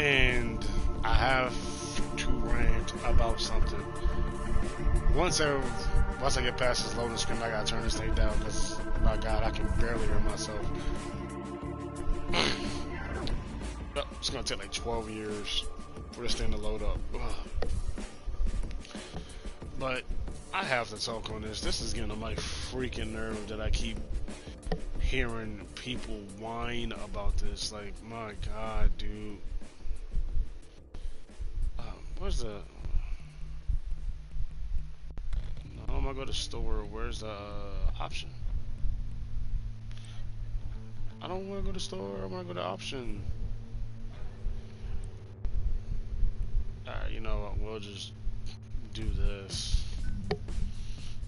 and I have to rant about something. Once I get past this loading screen, I gotta turn this thing down because, my God, I can barely hear myself. It's gonna take like 12 years for this thing to load up. Ugh. But I have to talk on this. This is getting on my freaking nerve that I keep hearing people whine about this. Like, my God, dude. Where's the... No, I'm gonna go to store. Where's the option? I don't want to go to store. I want to go to option. Alright, you know what? We'll just do this.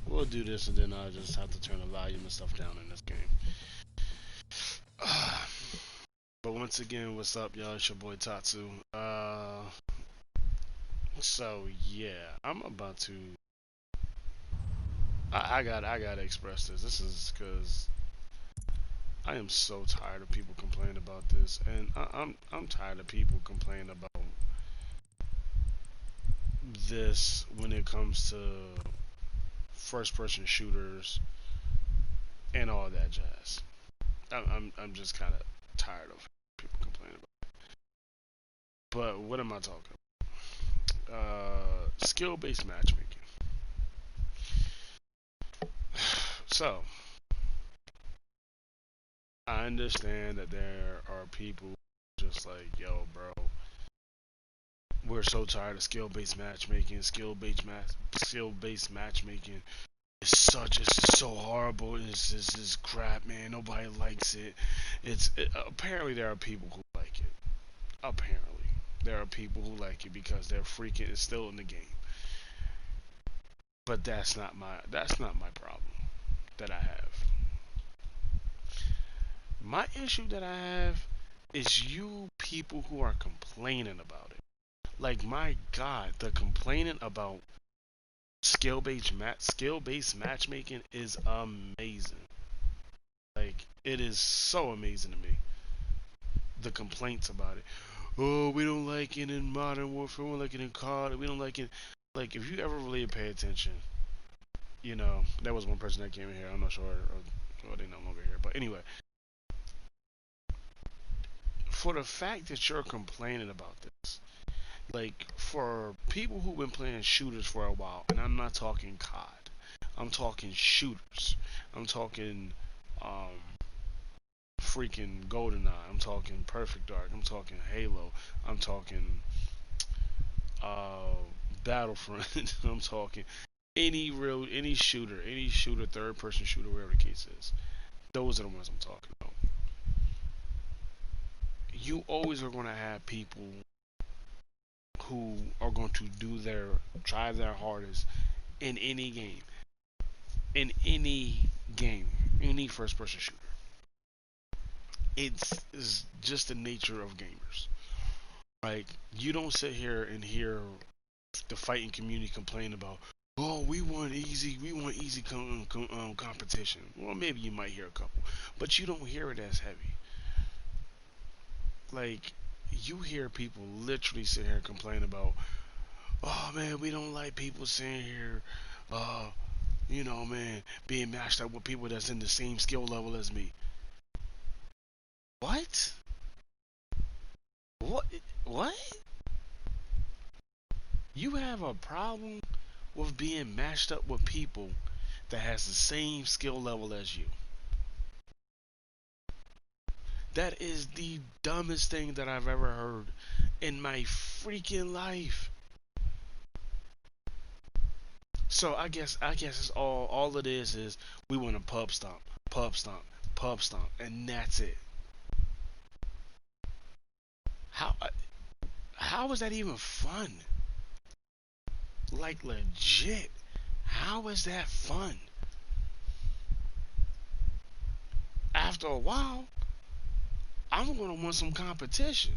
We'll do this, and then I'll just have to turn the volume and stuff down in this game. But once again, what's up, y'all? It's your boy Tasu. So yeah, I'm about to. I gotta express this. This is because I am so tired of people complaining about this, and I'm tired of people complaining about this when it comes to first-person shooters and all that jazz. I'm just kind of tired of people complaining about it. But what am I talking about? Skill-based matchmaking. So, I understand that there are people just like, yo, bro, we're so tired of skill-based matchmaking. Skill-based matchmaking is it's so horrible. It's crap, man. Nobody likes it. Apparently there are people who like it. Apparently there are people who like it because they're freaking. It's still in the game. But that's not my problem that I have. My issue that I have is you people who are complaining about it. Like, my God, the complaining about skill-based matchmaking is amazing. Like, it is so amazing to me. The complaints about it. Oh, we don't like it in Modern Warfare. We don't like it in COD. We don't like it. Like, if you ever really pay attention, you know, there was one person that came in here. I'm not sure. Or they're no longer here. But anyway, for the fact that you're complaining about this, like, for people who've been playing shooters for a while, and I'm not talking COD, I'm talking shooters. I'm talking freaking GoldenEye. I'm talking Perfect Dark. I'm talking Halo. I'm talking uh, Battlefront. I'm talking any shooter, third person shooter, whatever the case is. Those are the ones I'm talking about. You always are going to have people who are going to try their hardest in any game. In any game, any first person shooter. It's just the nature of gamers. Like, you don't sit here and hear the fighting community complain about, oh, we want easy competition. Well, maybe you might hear a couple, but you don't hear it as heavy. Like, you hear people literally sit here and complain about, oh man, we don't like people sitting here, uh, man, being matched up with people that's in the same skill level as me. What? What? What? You have a problem with being matched up with people that has the same skill level as you? That is the dumbest thing that I've ever heard in my freaking life. So I guess it's all it is we want to pub stomp, and that's it. How how is that even fun? Like, legit. How is that fun? After a while, I'm gonna want some competition.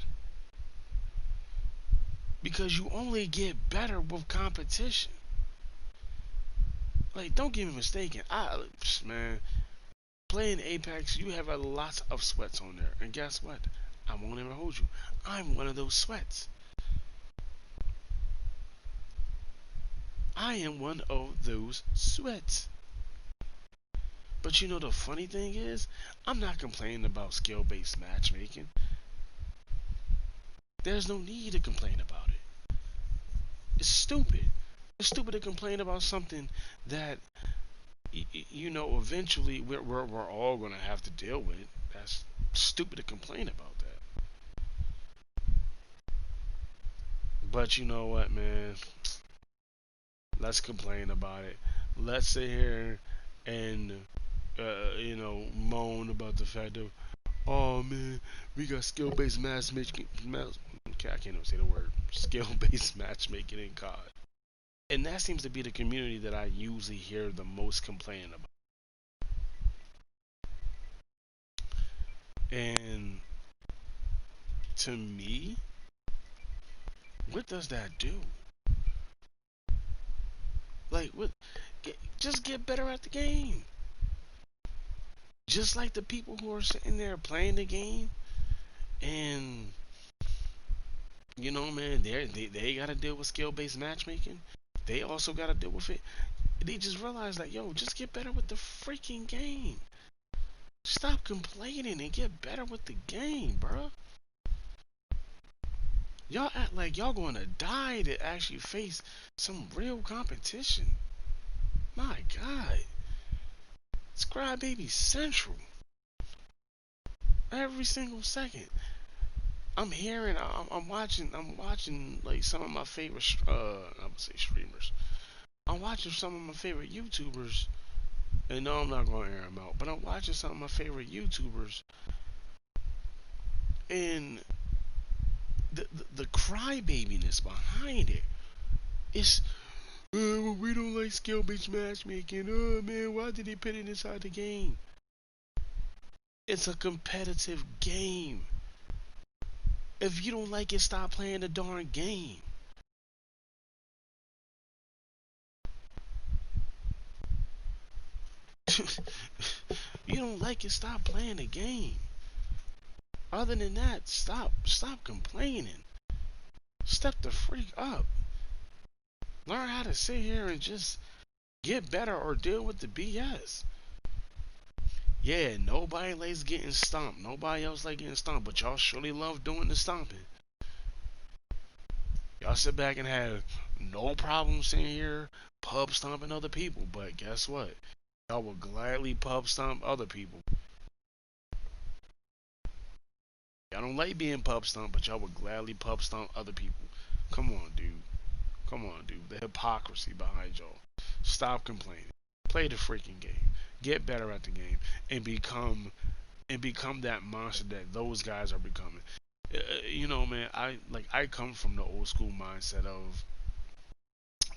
Because you only get better with competition. Like, don't get me mistaken. Man, playing Apex, you have a lot of sweats on there. And guess what? I won't even hold you. I'm one of those sweats. I am one of those sweats. But you know the funny thing is, I'm not complaining about skill-based matchmaking. There's no need to complain about it. It's stupid. It's stupid to complain about something that eventually we're all gonna have to deal with. That's stupid to complain about that. But you know what, man? Let's complain about it. Let's sit here and moan about the fact that, oh man, we got skill-based matchmaking. Okay, I can't even say the word. Skill-based matchmaking in COD, and that seems to be the community that I usually hear the most complaining about. And to me, what does that do? Like, what? Just get better at the game. Just like the people who are sitting there playing the game, and man, they got to deal with skill-based matchmaking. They also got to deal with it. They just realize like, yo, just get better with the freaking game. Stop complaining and get better with the game, bro. Y'all act like y'all going to die to actually face some real competition. My God, it's Crybaby Central every single second. I'm hearing, I'm watching like some of my favorite, I would say streamers. I'm watching some of my favorite YouTubers, and no, I'm not going to air them out, but I'm watching some of my favorite YouTubers, and the crybabiness behind it. It's, well, we don't like skill based matchmaking. Oh man, why did they put it inside the game? It's a competitive game. If you don't like it, stop playing the darn game. You don't like it, stop playing the game. Other than that, stop complaining. Step the freak up. Learn how to sit here and just get better or deal with the BS. Yeah, nobody likes getting stomped. Nobody else like getting stomped, but y'all surely love doing the stomping. Y'all sit back and have no problem sitting here pub stomping other people, but guess what? Y'all will gladly pub stomp other people. Y'all don't like being pub stomped, but y'all will gladly pub stomp other people. Come on, dude. Come on, dude. The hypocrisy behind y'all. Stop complaining. Play the freaking game. Get better at the game and become that monster that those guys are becoming. Man, I come from the old school mindset of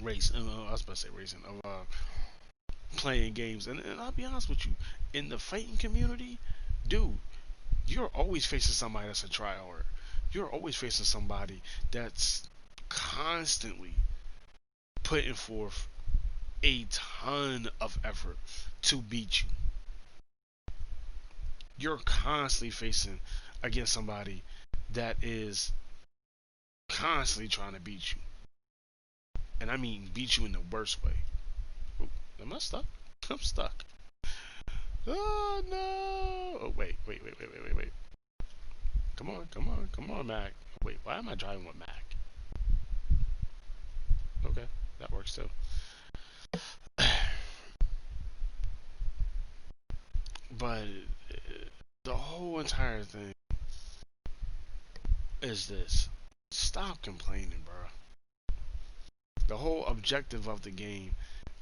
race. I was about to say racing of playing games, and I'll be honest with you, in the fighting community, dude, you're always facing somebody that's a tryhard. You're always facing somebody that's constantly putting forth a ton of effort to beat you. You're constantly facing against somebody that is constantly trying to beat you. And I mean beat you in the worst way. Ooh, am I stuck? I'm stuck. Oh no! Oh wait. Come on, Mac. Wait, why am I driving with Mac? Okay, that works too. But the whole entire thing is this: stop complaining, bro. The whole objective of the game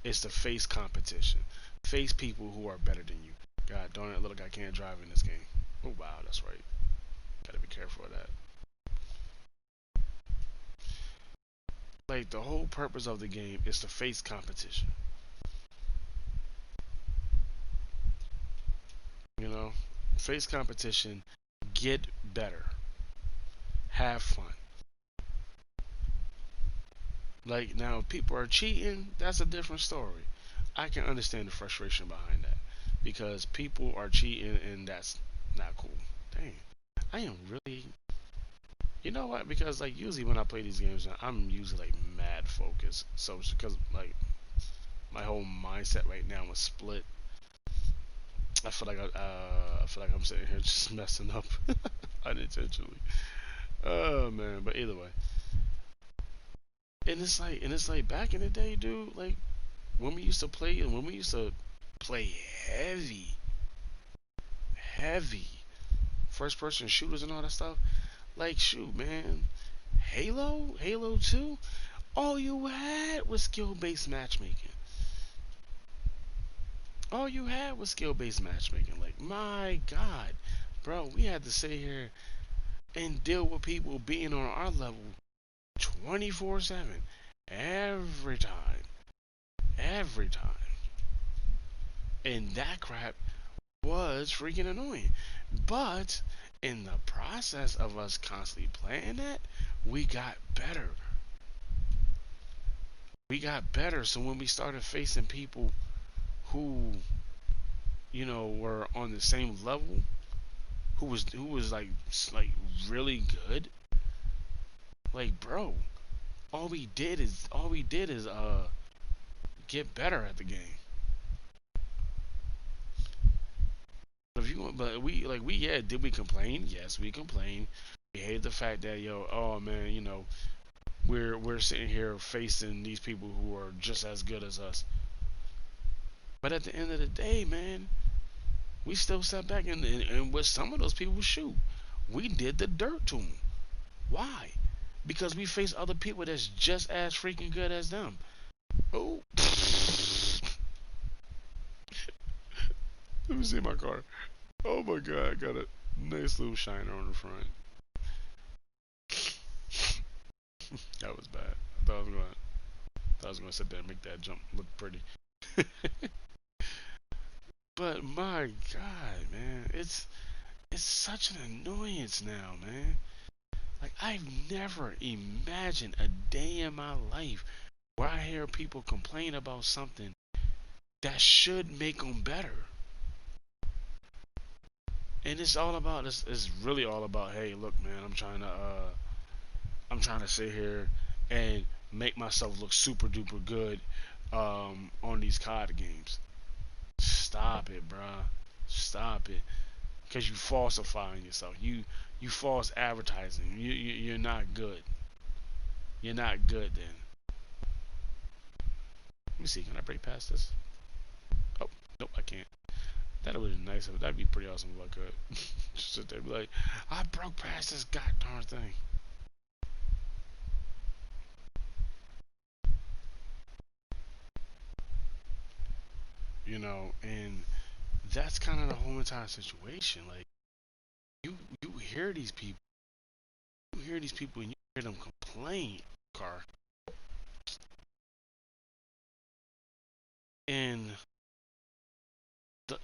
is to face competition, face people who are better than you. God darn it, look, I can't drive in this game. Oh wow, that's right. Gotta be careful of that. Like the whole purpose of the game is to face competition. You know, face competition, get better, have fun. Like now, if people are cheating, that's a different story. I can understand the frustration behind that because people are cheating and that's not cool. Dang, I am really know what? Because like usually when I play these games, I'm usually like mad focused. So because like my whole mindset right now is split. I feel like I'm sitting here just messing up unintentionally. Oh man, but either way, and it's like back in the day, dude. Like when we used to play and when we used to play heavy, heavy first person shooters and all that stuff. Like shoot, man, Halo 2. All you had was skill based matchmaking. All you had was skill based matchmaking. Like my God, bro, we had to sit here and deal with people being on our level 24/7 every time, every time, and that crap was freaking annoying. But in the process of us constantly playing that, we got better. We got better. So when we started facing people who, were on the same level, who was like really good, like bro, all we did is get better at the game. But we yeah, did we complain? Yes, we complained. We hated the fact that oh man, we're sitting here facing these people who are just as good as us. But at the end of the day, man, we still sat back and with some of those people shoot, we did the dirt to them. Why? Because we face other people that's just as freaking good as them. Oh, let me see my car. Oh my god, I got a nice little shiner on the front. That was bad. Thought I was gonna sit there and make that jump look pretty. But my god, man, it's such an annoyance now, man. Like I've never imagined a day in my life where I hear people complain about something that should make them better. And it's really all about, hey, look, man, I'm trying to sit here and make myself look super duper good on these card games. Stop it, bruh. Stop it. Because you falsifying yourself. You false advertising. You're not good. You're not good then. Let me see. Can I break past this? Oh, nope, I can't. That would be nice. That'd be pretty awesome if I could. Just sit there and be like, I broke past this goddamn thing. And that's kind of the whole entire situation. Like you hear these people, and you hear them complain, car, and the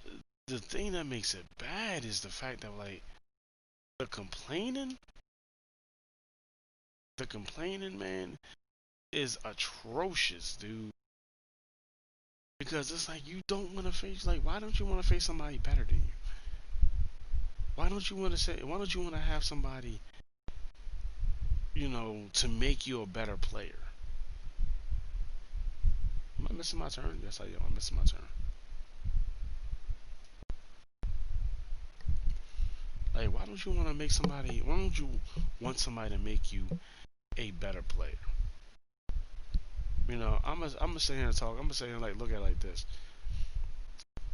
the thing that makes it bad is the fact that like the complaining, man, is atrocious, dude. Because it's like you don't want to face like why don't you want to face somebody better than you? Why don't you want to have somebody to make you a better player? Am I missing my turn? Yes, I am. I'm missing my turn. Like, why don't you want to make somebody? Why don't you want somebody to make you a better player? I'm gonna sit here and talk. I'm gonna sit here and like look at it like this.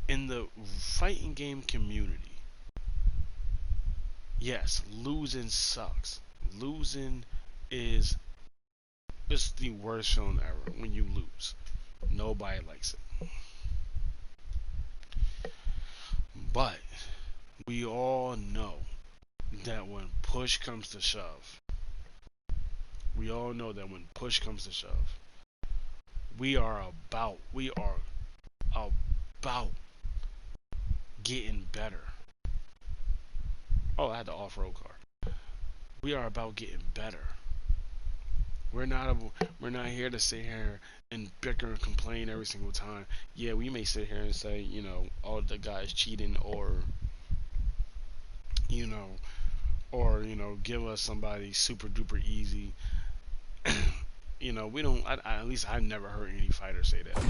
In the fighting game community, yes, losing sucks. Losing is it's the worst feeling ever when you lose. Nobody likes it. But we all know that when push comes to shove, we all know that when push comes to shove, we are about getting better. Oh, I had the off-road car. We are about getting better. We're not we're not here to sit here and bicker and complain every single time. Yeah, we may sit here and say, oh, the guy's cheating, or you know, or give us somebody super duper easy. We don't. At least I never heard any fighter say that. Like,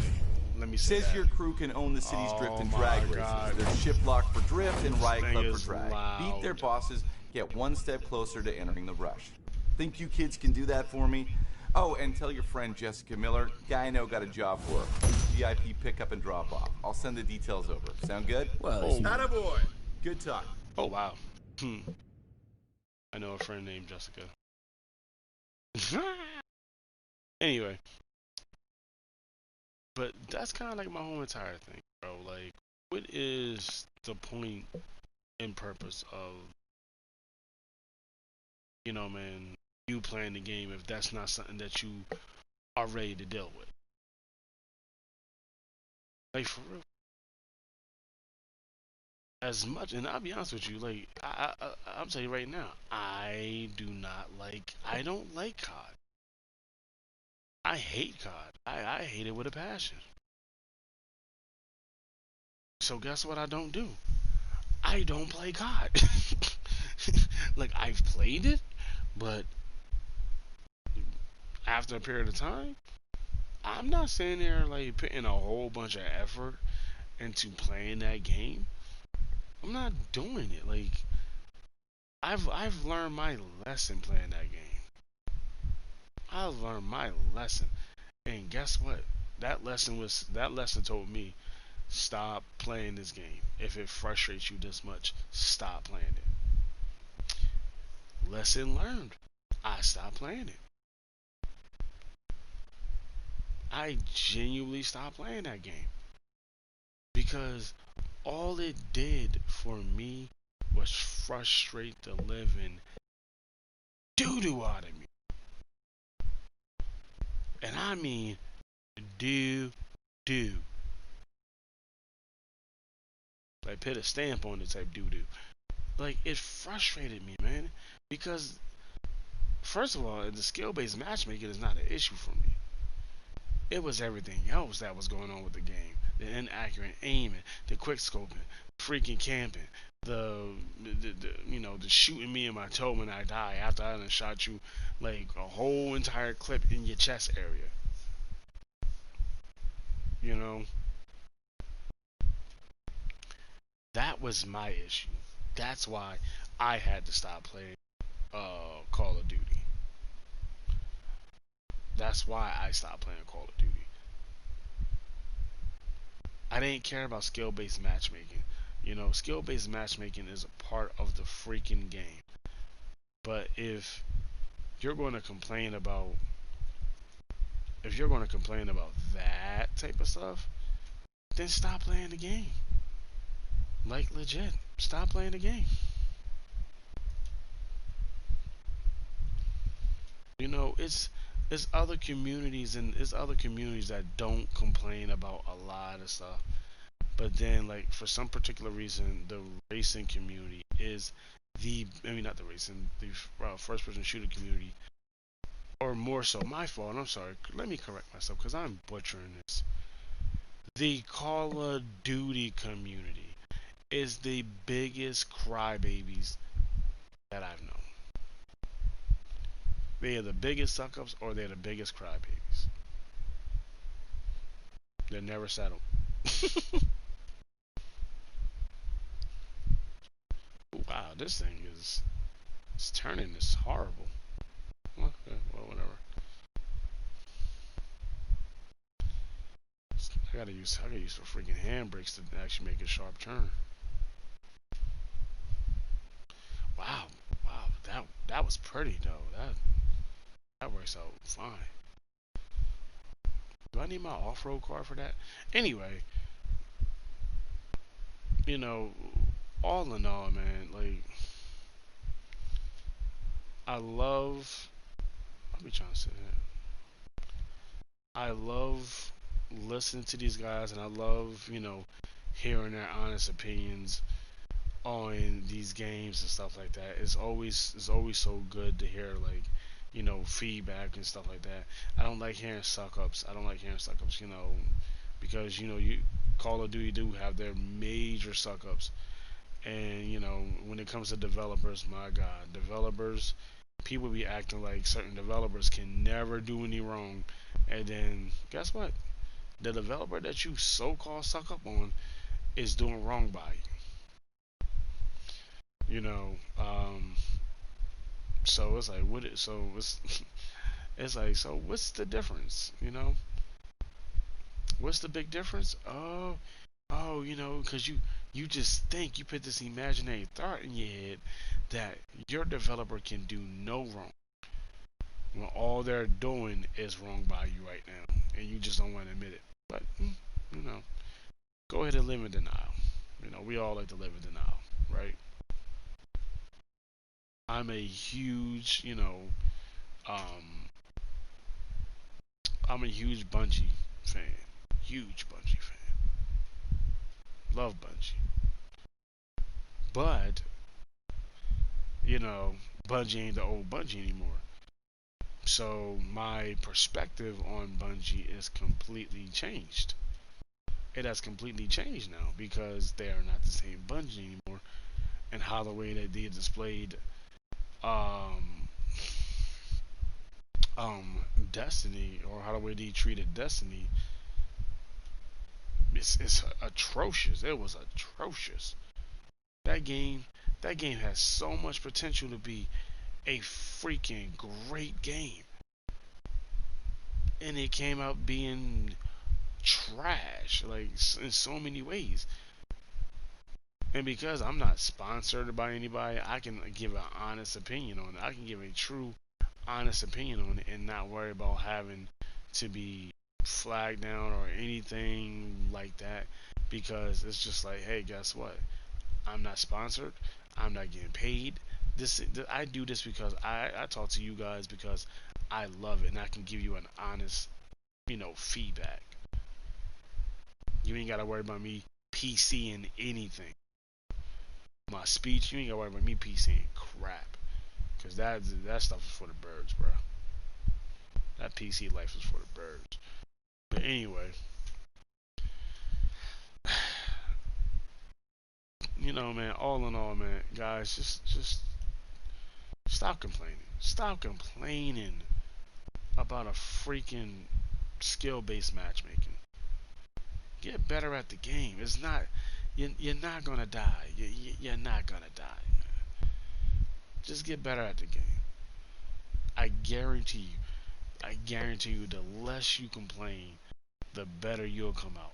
let me say Says that. your crew can own the city's drift Oh and my drag races. God, There's Shift Lock for drift and this Riot thing Club for is drag. Beat their loud. bosses, get one step closer to entering the rush. Think you kids can do that for me? Oh, and tell your friend Jessica Miller, guy I know got a job for her. VIP pickup and drop off. I'll send the details over. Sound good? Well, Oh, Attaboy! Good talk. oh wow. I know a friend named Jessica. Anyway, but that's kind of like my whole entire thing, bro. Like, what is the point and purpose of, man, you playing the game if that's not something that you are ready to deal with? Like, for real. As much, and I'll be honest with you, like, I'll tell you right now, I don't like COD. I hate COD. I hate it with a passion. So guess what I don't do? I don't play COD. Like, I've played it, but after a period of time, I'm not sitting there like putting a whole bunch of effort into playing that game. I'm not doing it. Like, I've learned my lesson playing that game. I've learned my lesson. And guess what? That lesson told me, stop playing this game. If it frustrates you this much, stop playing it. Lesson learned. I stopped playing it. I genuinely stopped playing that game because all it did for me was frustrate the living doo doo out of me. And I mean doo doo. Like, put a stamp on it type doo doo. Like, it frustrated me, man. Because, first of all, the skill based matchmaking is not an issue for me. It was everything else that was going on with the game. The inaccurate aiming, the quick scoping, freaking camping, the shooting me in my toe when I die after I done shot you like a whole entire clip in your chest area. You know, that was my issue. That's why I had to stop playing Call of Duty. That's why I stopped playing Call of Duty. I didn't care about skill based matchmaking. Skill based matchmaking is a part of the freaking game. But you're going to complain about if you're going to complain about that type of stuff, then stop playing the game. Like, legit, stop playing the game. It's other communities, and it's other communities that don't complain about a lot of stuff. But then, like, for some particular reason, the racing community is I mean, not the racing, the first person shooter community, or more so, my fault. I'm sorry. Let me correct myself because I'm butchering this. The Call of Duty community is the biggest crybabies that I've known. They are the biggest suck ups, or they're the biggest crybabies. They're never settled. Wow, this thing is it's turning. It's horrible. Okay, well, whatever. I gotta use some freaking handbrakes to actually make a sharp turn. Wow, wow, that was pretty though. That works out fine. Do I need my off-road car for that? Anyway, you know, all in all, man, like, I love. Let me try to say that. I love listening to these guys, and I love, hearing their honest opinions on these games and stuff like that. It's always so good to hear, like, feedback and stuff like that. I don't like hearing suck ups. I don't like hearing suck ups, because you Call of Duty do have their major suck ups, And when it comes to developers, my God, developers, people be acting like certain developers can never do any wrong, and then guess what? The developer that you so-called suck up on is doing wrong by you. So it's like what? So it's like so. What's the difference? What's the big difference? Oh, because you just think you put this imaginary thought in your head that your developer can do no wrong when all they're doing is wrong by you right now, and you just don't want to admit it. But you know, go ahead and live in denial. We all like to live in denial, right? I'm a huge, um, I'm a huge Bungie fan. Huge Bungie fan. Love Bungie. But, you know, Bungie ain't the old Bungie anymore. So my perspective on Bungie is completely changed. It has completely changed now because they are not the same Bungie anymore, and how the way that they displayed um Destiny, or how the way they treated Destiny, it's atrocious. It was atrocious. That game that game has so much potential to be a freaking great game, and it came out being trash, like in so many ways. And because I'm not sponsored by anybody, I can give an honest opinion on it. I can give a true, honest opinion on it, and not worry about having to be flagged down or anything like that. Because it's just like, hey, guess what? I'm not sponsored. I'm not getting paid. I do this because I talk to you guys because I love it, and I can give you an honest, feedback. You ain't gotta worry about me PCing anything. My speech, you ain't gotta worry about me PCing crap, cause that stuff is for the birds, bro. That PC life is for the birds. But anyway, man. All in all, man, guys, just stop complaining. Stop complaining about a freaking skill-based matchmaking. Get better at the game. It's not. You're not gonna die. You're not gonna die. Just get better at the game. I guarantee you. I guarantee you. The less you complain, the better you'll come out.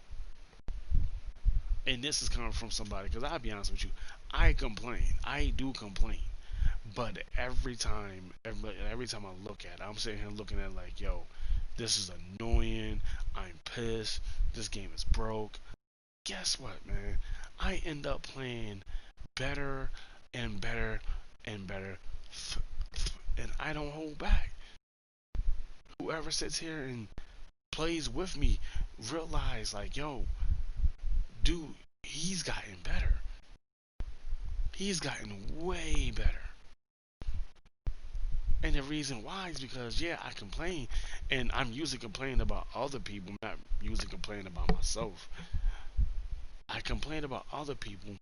And this is coming from somebody, because I'll be honest with you, I complain. I do complain. But every time I look at it, I'm sitting here looking at it like, yo, this is annoying. I'm pissed. This game is broke. Guess what, man? I end up playing better and better and better, and I don't hold back. Whoever sits here and plays with me realize, like, yo, dude, he's gotten better. He's gotten way better. And the reason why is because, yeah, I complain, and I'm usually complaining about other people, not usually complaining about myself. I complain about other people,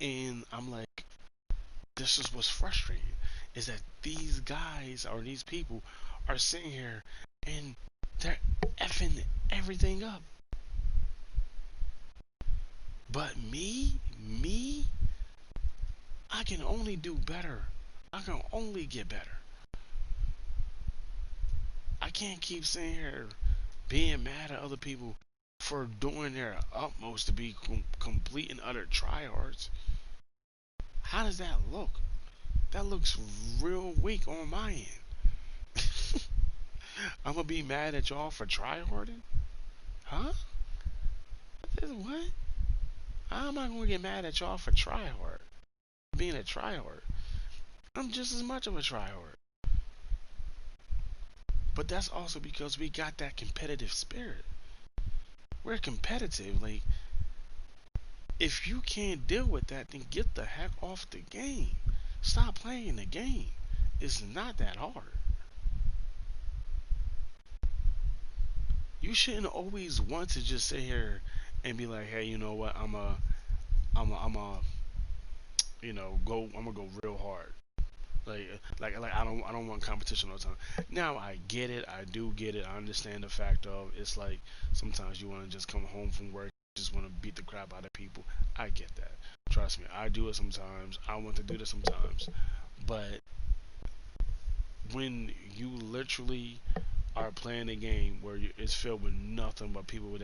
and I'm like, this is what's frustrating, is that these guys or these people are sitting here and they're effing everything up. But me, I can only do better. I can only get better. I can't keep sitting here being mad at other people for doing their utmost to be complete and utter tryhards. How does that look? That looks real weak on my end. I'm gonna be mad at y'all for tryharding? Huh? What? How am I gonna get mad at y'all for tryhard? Being a tryhard. I'm just as much of a tryhard. But that's also because we got that competitive spirit. We're competitive. Like, if you can't deal with that, then get the heck off the game. Stop playing the game. It's not that hard. You shouldn't always want to just sit here and be like, hey, you know what? I'm a go. I'm gonna go real hard. Like I don't want competition all the time. Now I get it. I do get it. I understand the fact of it's like sometimes you want to just come home from work, just want to beat the crap out of people. I get that. Trust me, I do it sometimes. I want to do this sometimes. But when you literally are playing a game where it's filled with nothing but people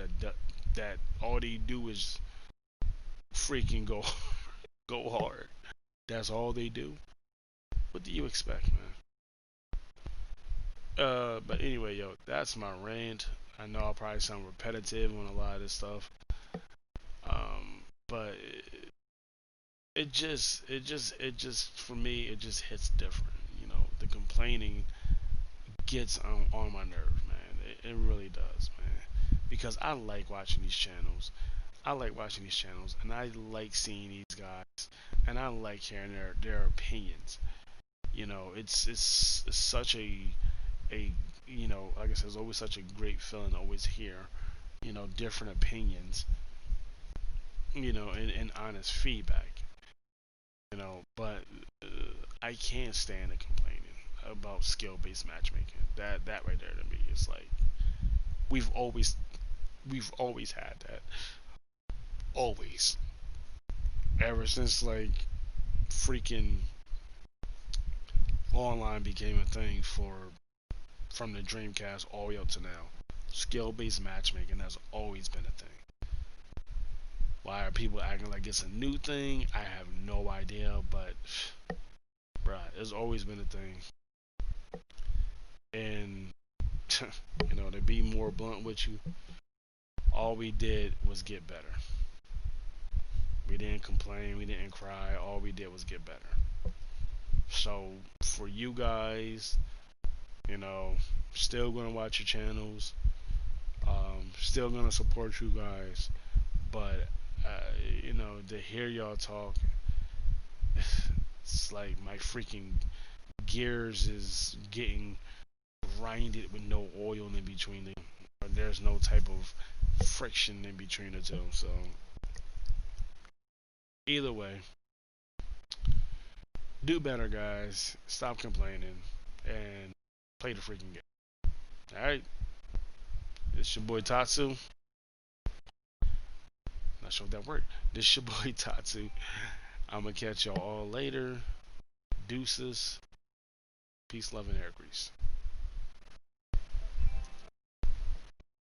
that all they do is freaking go go hard. That's all they do. What do you expect, man? But anyway, yo, that's my rant. I know I'll probably sound repetitive on a lot of this stuff. But for me, it just hits different. The complaining gets on my nerves, man. It really does, man. Because I like watching these channels. I like watching these channels, and I like seeing these guys, and I like hearing their opinions. It's such a like I said, it's always such a great feeling to always hear different opinions, and honest feedback. But I can't stand the complaining about skill-based matchmaking. That right there to me is like we've always we've always had that, always, ever since like freaking online became a thing for from the Dreamcast all the way up to now. Skill-based matchmaking has always been a thing. Why are people acting like it's a new thing? I have no idea, but bruh, it's always been a thing. And to be more blunt with you, all we did was get better. We didn't complain, we didn't cry. All we did was get better. So for you guys, you know, still gonna watch your channels. Still gonna support you guys, but to hear y'all talk, it's like my freaking gears is getting grinded with no oil in between them. There's no type of friction in between the two. So either way, do better, guys. Stop complaining and play the freaking game. All right, it's your boy Tatsu. Not sure if that worked. This your boy Tatsu. I'm gonna catch y'all all later. Deuces. Peace, love, and hair grease.